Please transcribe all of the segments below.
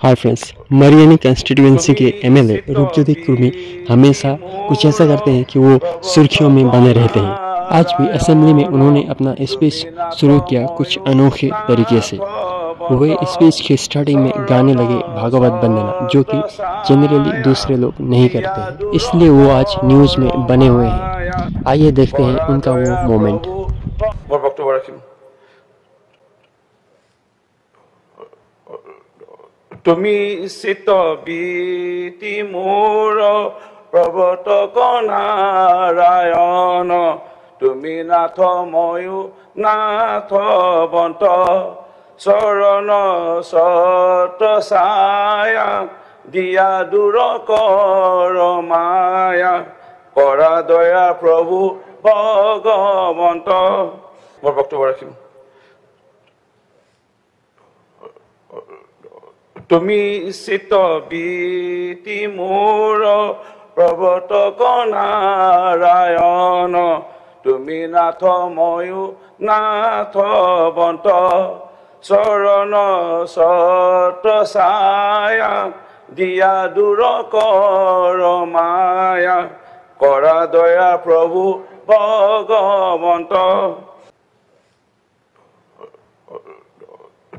Hi friends, Mariani constituency के MLA Rupjyoti Kurmi हमेशा कुछ ऐसा करते हैं कि वो सुर्खियों में बने रहते हैं। आज भी असेंबली में उन्होंने अपना स्पीच शुरू किया कुछ अनोखे तरीके से। वह स्पीच के स्टार्टिंग में गाने लगे भागवत वंदना, जो कि जनरली दूसरे लोग नहीं करते हैं, इसलिए वो आज न्यूज़ में बने हुए हैं। आइए देखते हैं उनका वो मोमेंट। তুমি চিত বীতি মোৰ প্ৰৱৰ্তক নাৰায়ণ, তুমি নাথ ময়ো নাথ বন্ত, চৰণ সত ছায়া দিয়া দূৰ কৰ মায়া, কৰা দয়া প্ৰভু ভগৱন্ত। মোৰ বক্তব্য ৰাখিম। তুমি চিত বীতি মোৰ প্ৰৱৰ্তক নাৰায়ণ, তুমি নাথ ময়ো নাথ বন্ত, চৰণ সত ছায়া দিয়া দূৰ কৰ মায়া, কৰা দয়া প্ৰভু ভগৱন্ত।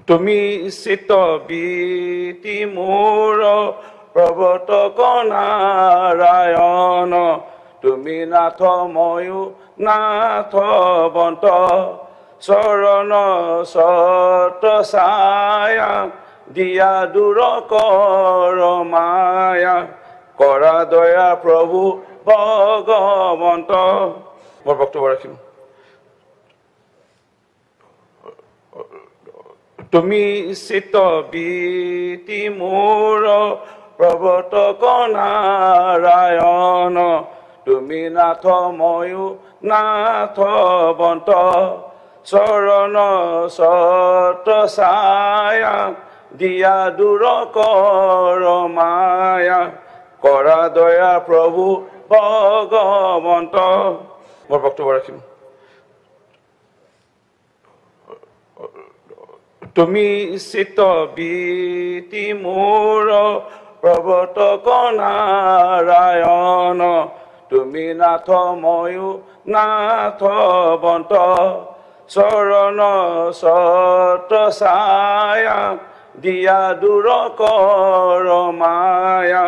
তুমি চিত বীতি মোৰ প্ৰৱৰ্তক নাৰায়ণ, তুমি নাথ ময়ো নাথ বন্ত, চৰণ সত ছায়া দিয়া দূৰ কৰ মায়া, কৰা দয়া প্ৰভু ভগৱন্ত। মোৰ বক্তব্য ৰাখিম। তুমি চিত বীতি মোৰ প্ৰৱৰ্তক নাৰায়ণ, তুমি নাথ ময়ো নাথ বন্ত, চৰণ সত ছায়া দিয়া দূৰ কৰ মায়া, কৰা দয়া প্ৰভু ভগৱন্ত। মোৰ বক্তব্য ৰাখিম। তুমি চিত বীতি মোৰ প্ৰৱৰ্তক নাৰায়ণ, তুমি নাথ ময়ো নাথ বন্ত, চৰণ সত ছায়া দিয়া দূৰ কৰ মায়া,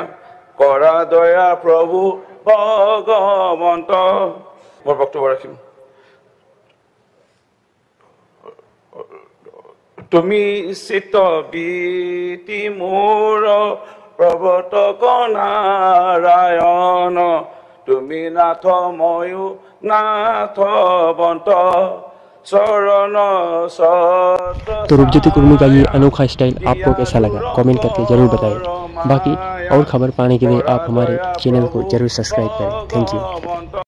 কৰা দয়া প্ৰভু ভগৱন্ত। মোৰ বক্তব্য ৰাখিম। তুমি চিত বীতি মোৰ প্ৰৱৰ্তক নাৰায়ণ, তুমি নাথ ময়ো নাথ বন্ত, चरण तो रूपज्योति कुर्मी का ये अनोखा स्टाइल आपको कैसा लगा कमेंट करके जरूर बताएं। बाकी और खबर पाने के लिए आप हमारे चैनल को जरूर सब्सक्राइब करें। Thank you.